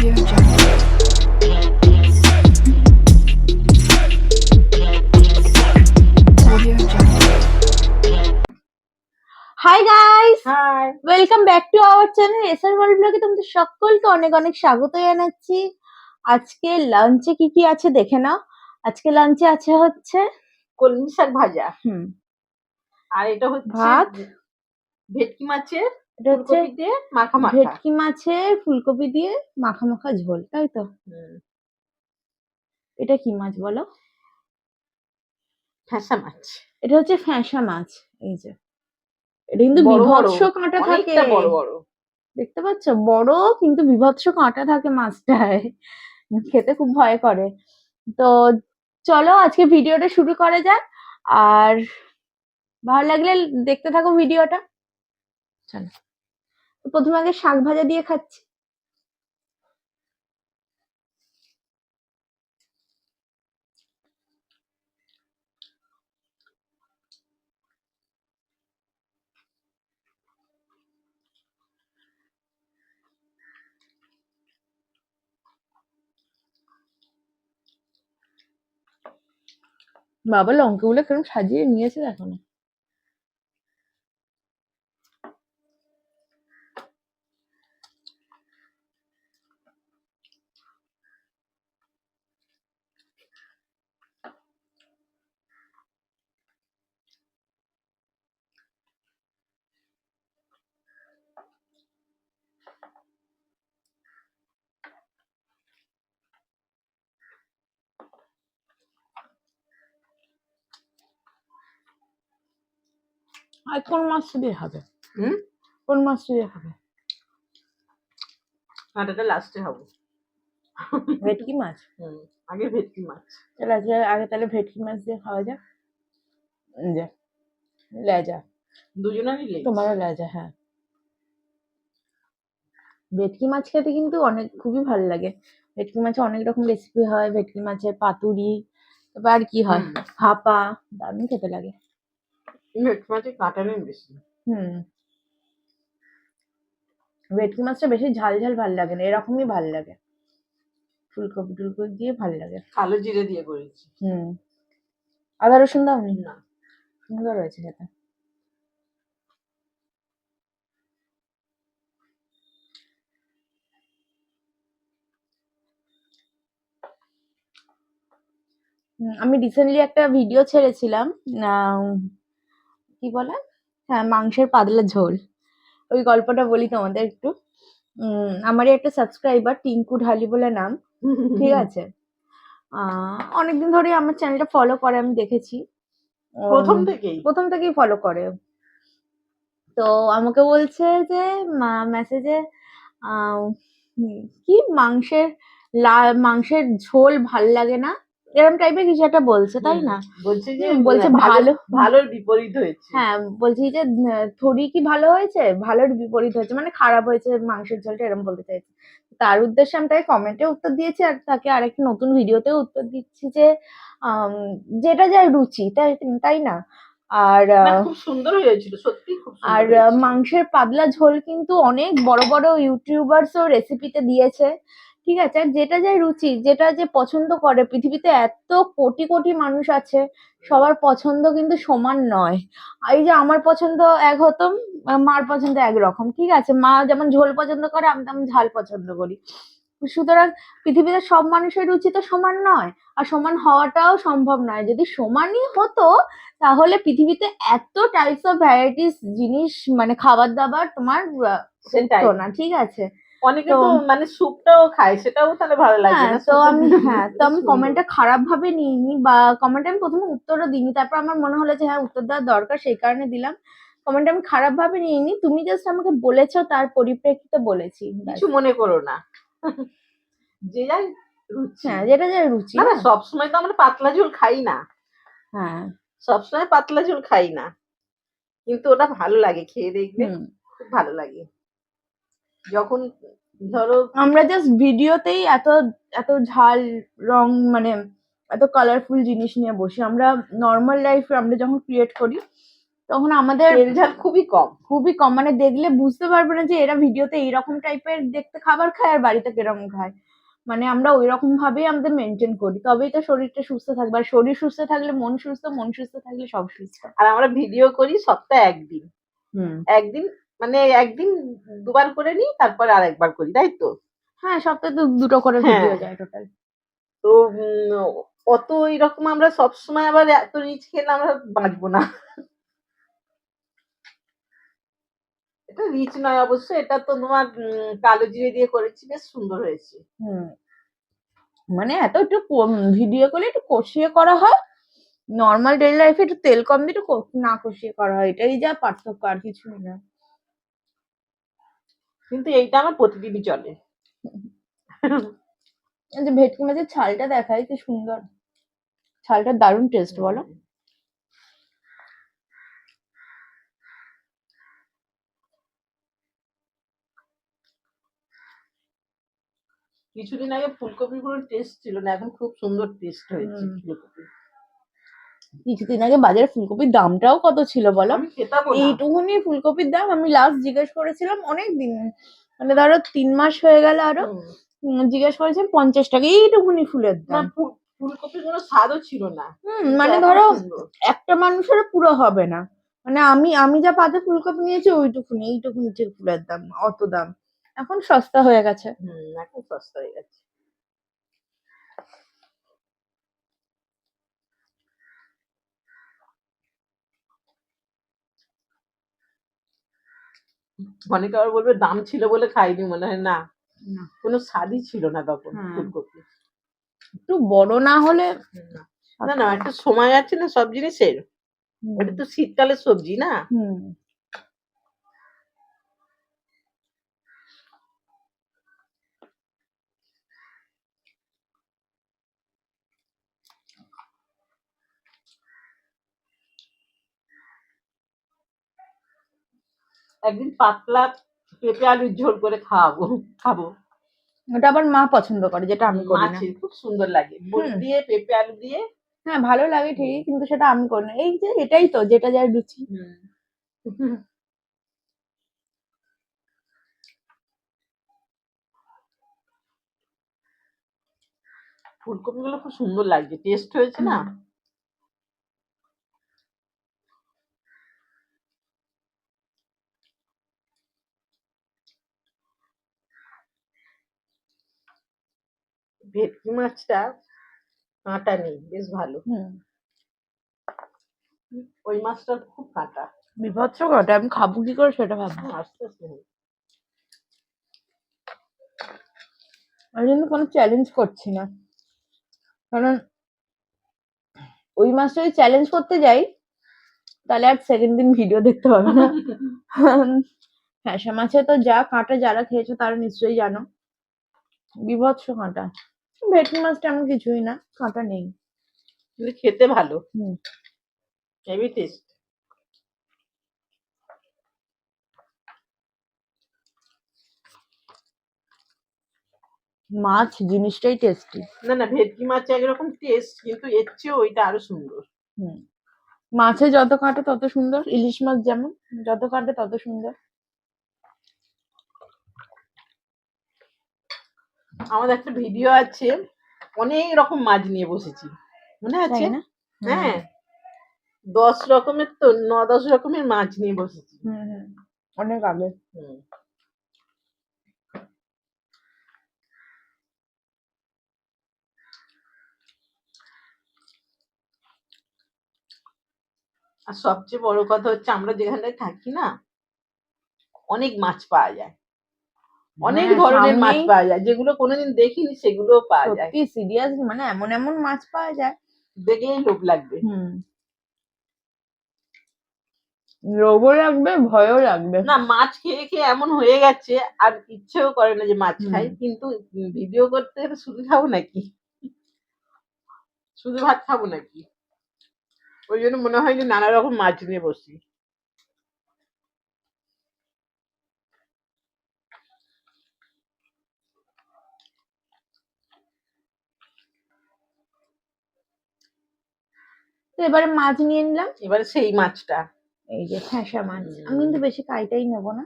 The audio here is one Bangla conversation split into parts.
Audio Jungle. Audio Jungle. Hi guys, hi welcome back to our channel SR world ব্লগে তোমাদের সকলকে অনেক অনেক স্বাগত জানাচ্ছি। আজকে লাঞ্চে কি কি আছে দেখে নাও। আজকে লাঞ্চে আছে হচ্ছে কলমি শাক ভাজা, হুম আর এটা হচ্ছে ভাত, ভেটকি মাছের এটা হচ্ছে ফুলকপি দিয়ে মাখা মাখা। ভেটকি মাছের ফুলকপি দিয়ে মাখা মাখা ঝোল, তাই তো? এটা কি মাছ বলো? ফ্যাসা মাছ। এটা হচ্ছে ফ্যাঁসা মাছ। এই যে এটা কিন্তু বড় বড়, বিভৎস কাঁটা থাকে, অনেকটা বড় বড়। দেখতে পাচ্ছ? বড় কিন্তু বিভৎস কাঁটা থাকে মাছটায়, খেতে খুব ভয় করে। তো চলো আজকে ভিডিওটা শুরু করা যাক, আর ভালো লাগলে দেখতে থাকো ভিডিওটা। চলো, তো প্রথমে আগে শাক ভাজা দিয়ে খাচ্ছি। বাবা লঙ্কাগুলো কেরম সাজিয়ে নিয়েছে দেখো না। আর কোন মাছটা দিয়ে হবে? কোন মাছটা দিয়ে হবে? কাঁটাটা লাস্টে হবে। ভেটকি মাছ। আগে ভেটকি মাছ। চলো আগে তাহলে ভেটকি মাছ দিয়ে খাওয়া যাক। যে লেজা, দুজনেরই লেজ। তোমারও লেজা, হ্যাঁ। ভেটকি মাছ খেতে কিন্তু খুবই ভালো লাগে। ভেটকি মাছে অনেক রকম রেসিপি হয়। ভেটকি মাছের পাতুরি, তারপর আর কি হয়, ভাপা, দারুণ খেতে লাগে। ভেটকি মাছের কাঁটা নেই বেশি। ভেটকি মাছটা বেশি ঝাল ঝাল ভাল লাগে না, এরকমই ভাল লাগে, ফুলকপি টুলকপি দিয়ে ভাল লাগে। কালো জিরে দিয়ে করেছি। আদা রসুন দাওনি? না। সুন্দর হয়েছে খেতে। আমি রিসেন্টলি একটা ভিডিও ছেড়েছিলাম, কি বলে, হ্যাঁ, মাংসের পাতলা ঝোল। ওই গল্পটা বলি তোমাদের একটু। আমারই একটা সাবস্ক্রাইবার টিঙ্কু ঢালি বলে নাম, ঠিক আছে? অনেকদিন ধরে আমার চ্যানেলটা ফলো করে, আমি দেখেছি প্রথম থেকেই ফলো করে। তো আমাকে বলছে যে মেসেজে কি মাংসের ঝোল ভাল লাগে না, এরকম টাইপের কিছু একটা বলছে, তাই না? বলছে ভালোর বিপরীত হয়েছে। হ্যাঁ, বলছি যে থোড়ি কি ভালো হয়েছে, ভালোর বিপরীত হয়েছে, মানে খারাপ হয়েছে মাংসের ঝোলটা, এরকম বলতে চাইছে। তার উদ্দেশ্যে আমি তাকে কমেন্টে উত্তর দিয়েছি, আর তাকে আরেকটা নতুন ভিডিওতেও উত্তর দিচ্ছি যে যেটা যার রুচি, তাই না? আর খুব সুন্দর হয়েছিল, সত্যি খুব সুন্দর। আর মাংসের পাতলা ঝোল কিন্তু অনেক বড় বড় ইউটিউবার্সও রেসিপিতে দিয়েছে, ঠিক আছে? আর যেটা যার রুচি, যেটা যে পছন্দ করে, পৃথিবীতে এত কোটি কোটি মানুষ আছে, সবার পছন্দ কিন্তু সমান নয়। এই যে আমার পছন্দ এক হতো, মার পছন্দ একরকম, ঠিক আছে? মা যেমন ঝোল পছন্দ করে, আমি তেমন ঝাল পছন্দ করি। সুতরাং পৃথিবীতে সব মানুষের রুচি তো সমান নয়, আর সমান হওয়াটাও সম্ভব নয়। যদি সমানই হতো তাহলে পৃথিবীতে এত টাইপস অফ ভ্যারাইটিস জিনিস, মানে খাবার দাবার তোমার উঠতো না, ঠিক আছে? অনেকে তো মানে স্যুপটাও খায়, সেটাও তাহলে ভালো লাগে না। তো আমি কমেন্টটা খারাপ ভাবে নিইনি, বা কমেন্টে আমি প্রথমে উত্তরও দিইনি, তারপর আমার মনে হলো যে হ্যাঁ, উত্তর দেওয়ার দরকার, সেই কারণে দিলাম। কমেন্টটা আমি খারাপ ভাবে নিইনি, তুমি জাস্ট আমাকে বলেছো, তার পরিপ্রেক্ষিতে বলেছি, কিছু মনে করো না। যে যার রুচি, হ্যাঁ, যেটা যার রুচি। না সবসময় তো আমরা পাতলা ঝোল খাই না। হ্যাঁ, সবসময় পাতলা ঝোল খাই না, কিন্তু ওটা ভালো লাগে, খেয়ে দেখবে খুব ভালো লাগে। যখন ধরো আমরা জাস্ট ভিডিওতেই এত এত ঝাল রং, মানে এত কালারফুল জিনিস নিয়ে বসি। আমরা নর্মাল লাইফ আমরা যখন ক্রিয়েট করি, তখন আমাদের তেল ঝাল খুবই কম, মানে দেখলে বুঝতে পারবে না যে এরা ভিডিওতে এইরকম টাইপের দেখতে খাবার খায় আর বাড়িতে কিরকম খায়। মানে আমরা ওই রকম ভাবেই আমাদের মেনটেন করি, তবেই তো শরীরটা সুস্থ থাকবে। আর শরীর সুস্থ থাকলে মন সুস্থ, মন সুস্থ থাকলে সব সুস্থ। আর আমরা ভিডিও করি সপ্তাহে একদিন, মানে একদিন দুবার করে নিই, তারপর আর একবার করি, তাই তো? হ্যাঁ, সপ্তাহে তো দুটো করে ভিডিও যায় টোটাল। তো অত এরকম আমরা সবসময় আবার এত রিচ খেলে আমরা বাঁচবো না। এটা রিচ নয় অবশ্য, এটা তো তোমার কালো জিরে দিয়ে করেছি, বেশ সুন্দর হয়েছে। মানে এত একটু ভিডিও করলে একটু কষিয়ে করা হয়, নর্মাল ডেইলি লাইফে একটু তেল কম দিয়ে একটু না কষিয়ে করা হয়, এটাই যা পার্থক্য, আর কিছুই না। কিন্তু এইটা আমার প্রতিদিনই চলে। যে ভেটকি মাছের ছালটা দেখায় কি সুন্দর, ছালটার দারুণ টেস্ট, বলো? কিছুদিন আগে ফুলকপির কোনো টেস্ট ছিল না, এখন খুব সুন্দর টেস্ট হয়েছে ফুলকপি। কিছুদিন আগে বাজারে ফুলকপির দামটাও কত ছিল বলো? আমি খেতামও না। এইটুকুনি ফুলকপির দাম, আমি লাস্ট জিজ্ঞেস করেছিলাম অনেক দিন, মানে ধরো 3 মাস হয়ে গেল আরো, জিজ্ঞেস করেছিলাম 50 টাকা, এইটুকুনি ফুলের দাম। ফুলকপির কোনো স্বাদও ছিল না। মানে ধরো একটা মানুষের পুরো হবে না, মানে আমি যা পাতে ফুলকপি নিয়েছি এইটুকুনি ফুলের দাম, অত দাম। এখন সস্তা হয়ে গেছে। এখন সস্তা হয়ে গেছে। অনেকে আবার বলবে দাম ছিল বলে খাইনি, মনে হয় না, কোনো স্বাদই ছিল না তখন ফুলকপি। একটু বড় না হলে না, একটা সময় আছে না সব জিনিসের, এটা তো শীতকালের সবজি না। একদিন পাতলা পেঁপে আলুর ঝোল করে খাবো। ওটা আবার মা পছন্দ করে, যেটা আমি করি না। খুব সুন্দর লাগে বড়ি দিয়ে, পেঁপে আলু দিয়ে। হ্যাঁ, ভালো লাগে ঠিকই, কিন্তু সেটা আমি করি না। এই যে এটাই তো, যেটা যার রুচি। ফুলকপি গুলো খুব সুন্দর লাগছে, টেস্ট হয়েছে না। ভেটকি মাছটা কাঁটা নেই, বেশ ভালো। ওই মাছটা খুব কাঁটা, বিভৎস কাঁটা, আমি খাবো কি করে সেটা ভাবছি। আস্তে আস্তে। আমি কিন্তু কোনো চ্যালেঞ্জ করছি না, কারণ ওই মাছটা যদি চ্যালেঞ্জ করতে যাই তাহলে আর সেকেন্ড দিন ভিডিও দেখতে পাবে না। ফ্যাসা মাছে তো যা কাঁটা, যারা খেয়েছো তারা নিশ্চয়ই জানো, বিভৎস কাঁটা। ভেটকি মাছটা এমন কিছুই না, কাঁটা নেই, কিন্তু খেতে ভালো, হেভি টেস্ট। মাছ জিনিসটাই টেস্টি। না, ভেটকি মাছ একরকম টেস্ট, কিন্তু এর চেয়ে ওইটা আরো সুন্দর। মাছে যত কাঁটা তত সুন্দর, ইলিশ মাছ যেমন যত কাঁটা তত সুন্দর। আমাদের একটা ভিডিও আছে, অনেক রকম মাছ নিয়ে বসেছি, মনে আছে? হ্যাঁ, 10 রকমের, তো 9-10 রকমের মাছ নিয়ে বসেছি। অনেক আগে। আর সবচেয়ে বড় কথা হচ্ছে, আমরা যেখানে থাকি না, অনেক মাছ পাওয়া যায়, অনেক ধরনের মাছ পাওয়া যায়, যেগুলো কোনোদিন দেখিনি সেগুলো পাওয়া যায়। সত্যি সিরিয়াসলি, মানে এমন এমন মাছ পাওয়া যায়, দেখলেই লোভ লাগবে। লোভও লাগবে, ভয়ও লাগবে। না, মাছ খেয়ে খেয়ে এমন হয়ে গেছে আর ইচ্ছেও করে না যে মাছ খাই, কিন্তু ভিডিও করতে শুধু খাবো নাকি, শুধু ভাত খাবো নাকি, ওই জন্য মনে হয় যে নানা রকম মাছ নিয়ে বসি। এবারে মাছ নিয়ে নিলাম, এবারে সেই মাছটা এই যে ফ্যাসা মাছ, আমি কিন্তু বেশি কাইটাই নেবো না,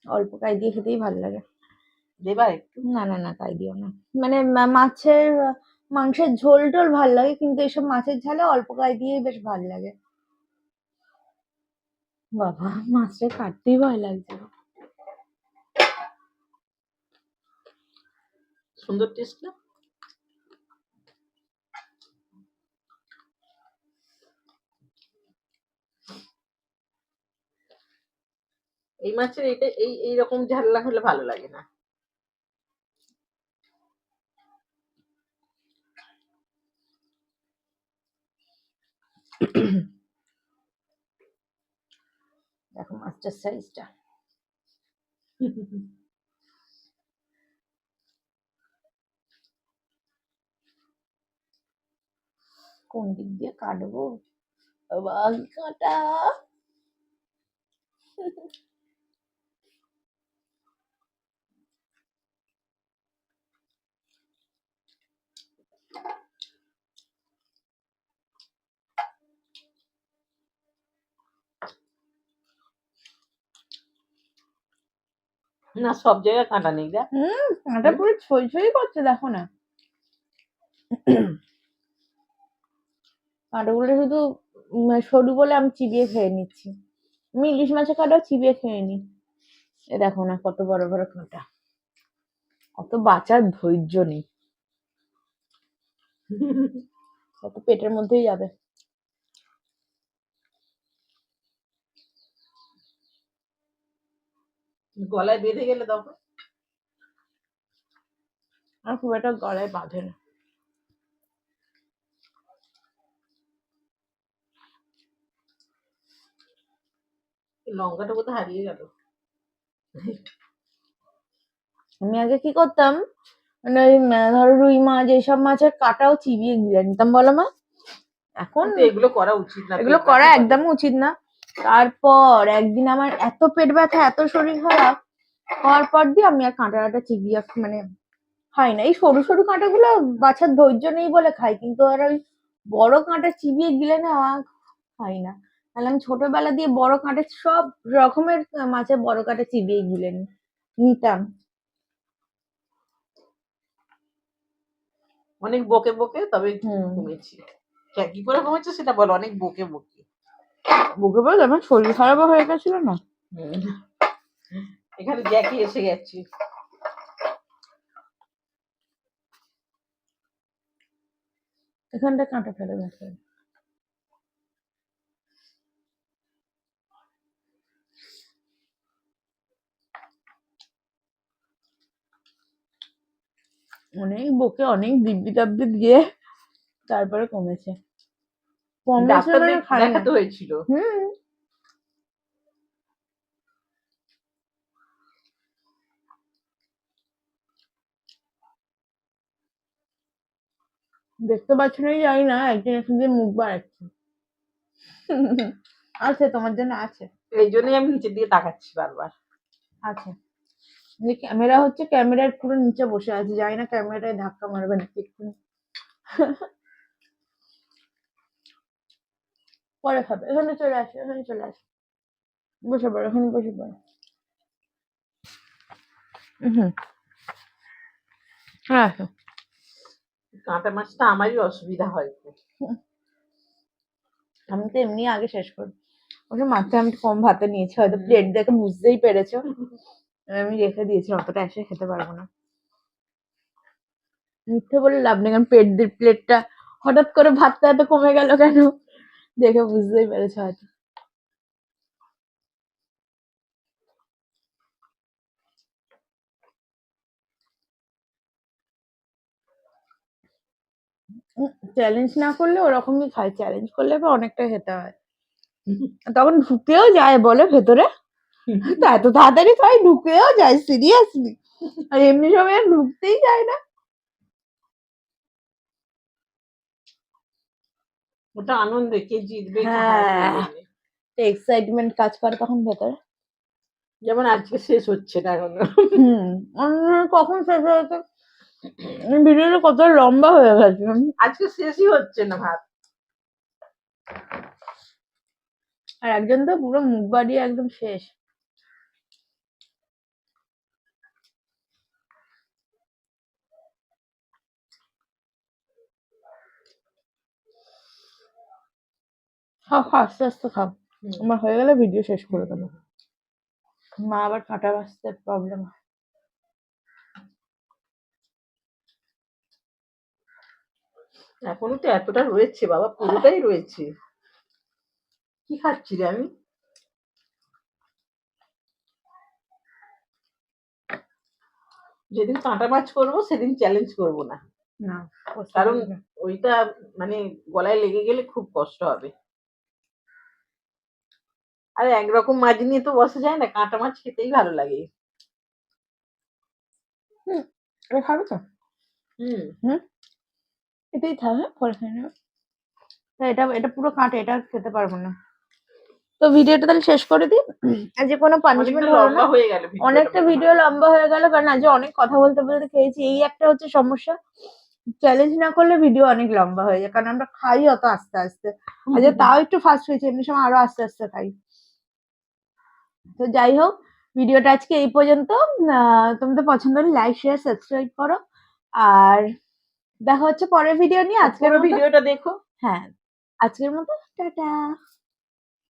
অল্প কাই দিয়ে খেতেই ভালো লাগে। দেবার একটু না না না, কাই দিও না, মানে মাছের মাংসের ঝোল টোল ভাল লাগে, কিন্তু এসব মাছের ঝালে অল্প কাই দিয়েই বেশ ভাল লাগে। বাবা, মাছটা কাটতেই ভয় লাগছে। সুন্দর টেস্ট না? এই মাছের এটা এইরকম ঝাল না হলে ভালো লাগে না। দেখো মাছটার সাইজটা, কোন দিক দিয়ে কাটবো, বাবা কাটা। না, সব জায়গায় কাঁটা নেই দেখ। কাঁটা পুরো ছই ছই করছে, দেখো না। কাঁটাগুলো শুধু সরু বলে আমি চিবিয়ে খেয়ে নিচ্ছি। আমি ইলিশ মাছের কাঁটাও চিবিয়ে খেয়ে নি। এ দেখো না কত বড় বড় কাঁটা, অত বাঁচার ধৈর্য নেই, কত পেটের মধ্যেই যাবে। গলায় বেঁধে গেলে তখন আর খুব একটা গলায় বাঁধে না। লঙ্কাটা বোধহয় হারিয়ে গেল। আমি আগে কি করতাম, মানে ওই ধরো রুই মাছ এইসব মাছের কাঁটাও চিবিয়ে গিলে নিতাম, বলো মা। এখন কিন্তু এগুলো করা উচিত না, এগুলো পেট করা ব্যথা করে। একদম উচিত না। তারপর একদিন আমার এত পেট ব্যথা, এত শরীর খারাপ হওয়ার পর দিয়ে আমি আর কাঁটা কাঁটা চিবিয়ে মানে খাই না। এই সরু সরু কাঁটাগুলো বাছার ধৈর্য নেই বলে খাই, কিন্তু আর ওই বড় কাঁটা চিবিয়ে গিলে নেওয়া খাই না। তাহলে আমি ছোটবেলা দিয়ে বড় কাঁটা, সব রকমের মাছের বড় কাঁটা চিবিয়ে গিলে নিতাম। অনেক বকে বকে তবে হুম, কমেছি। কি করে কমেছে সেটা বলো। অনেক বকে বকে। বুকে বল, আমার শরীর খারাপ হয়ে গেছিল না। এখানে জ্যাকি এসে গেছি। এখানটা কাঁটা ফেলে গেছে। অনেক বকে, অনেক দিব্যি দাব্বি দিয়ে তারপরে কমেছে। কমেছে ডাক্তার মানে খাই না। দেখাতে হয়েছিল। হুম, দেখতে পাচ্ছ না জানি না, একদিন একদিন দিয়ে মুখ বাড়াচ্ছে। আছে তোমার জন্য আছে। এই জন্যই আমি নিচের দিকে তাকাচ্ছি বারবার। আছে, যে ক্যামেরা হচ্ছে, ক্যামেরার পুরো নিচে বসে আছে, জানি না ক্যামেরায় ধাক্কা মারবে না এক্ষুনি। পরে খাবে, এখানে চলে আসে, এখানে চলে আসে, বসে পড়ো, এখানে বসে পড়ো। হুম, হ্যাঁ আসো। কাঁটা মাছটা আমারই অসুবিধা হয় খুব। আমি তো এমনি আগে শেষ করি। ওটা মাত্র আমি কম ভাতে নিয়েছি, হয়তো প্লেট দেখে বুঝতেই পেরেছো। আমি রেখে দিয়েছি, অতটা এসে খেতে পারবো না। মিথ্যে বলে লাভ নেই, কারণ প্লেটটা হঠাৎ করে ভাতটা এত কমে গেল কেন, দেখে বুঝতেই পেরেছো হয়তো। চ্যালেঞ্জ না করলে ওরকমই খাই, চ্যালেঞ্জ করলে আবার অনেকটা খেতে হয়, তখন ঢুকেও যায় বলে ভেতরে। তা এত তাড়াতাড়ি খাই, ঢুকেও যায় সিরিয়াসলি, আর এমনি সময় আর ঢুকতেই যায় না। ওটা আনন্দে কে জিতবে কে হারবে হ্যাঁ, জেনে। এক্সাইটমেন্ট কাজ করে তখন ভেতরে। যেমন আজকে শেষ হচ্ছে না এখনো। কখন শেষ হয়েছে, ভিডিওটা কত লম্বা হয়ে গেছে। আজকে শেষই হচ্ছে না ভাত। আর একজন তো পুরো মুখ বাড়িয়ে একদম শেষ। খাও খাও, আস্তে আস্তে খাও। আমার হয়ে গেলে ভিডিও শেষ করে দেবো। মা আবার কাঁটা বাঁচতে প্রবলেম। এখনো তো এতটা রয়েছে বাবা, পুরোটাই রয়েছে। কি খাচ্ছি রে আমি? যেদিন কাঁটা মাছ করবো সেদিন চ্যালেঞ্জ করবো না, না, কারণ ওইটা মানে গলায় লেগে গেলে খুব কষ্ট হবে। আর একরকম মাছ নিয়ে তো বসা যায় না, কাঁটা মাছ খেতেই ভালো লাগে। এটা খাবে তো? হুম। এটাই থাক, হ্যাঁ, পরে খেয়ে নেবে। এটা এটা পুরো কাটে, এটা আর খেতে পারবো না। তো ভিডিওটা তাহলে শেষ করে দিই। আজ কোনো পানিশমেন্ট অনেকটা হলো লম্বা না, হয়ে গেল ভিডিওটা অনেকটা মনে ভিডিও হয়। লম্বা হয়ে গেল, কারণ আজ অনেক কথা বলতে বলতে খেয়েছি। এই একটা হচ্ছে সমস্যা, চ্যালেঞ্জ না করলে ভিডিও অনেক লম্বা হয়ে যায়, কারণ আমরা খাই অত আস্তে আস্তে। আজ তাও একটু ফাস্ট হয়েছে, এমনি সময় আরো আস্তে আস্তে খাই। তো যাই হোক, ভিডিওটা আজকে এই পর্যন্ত। তোমাদের পছন্দ হলে লাইক শেয়ার সাবস্ক্রাইব করো, আর দেখা হচ্ছে পরের ভিডিও নিয়ে। আজকের পুরো মতো, ভিডিওটা দেখো। হ্যাঁ, আজকের মতো টাটা।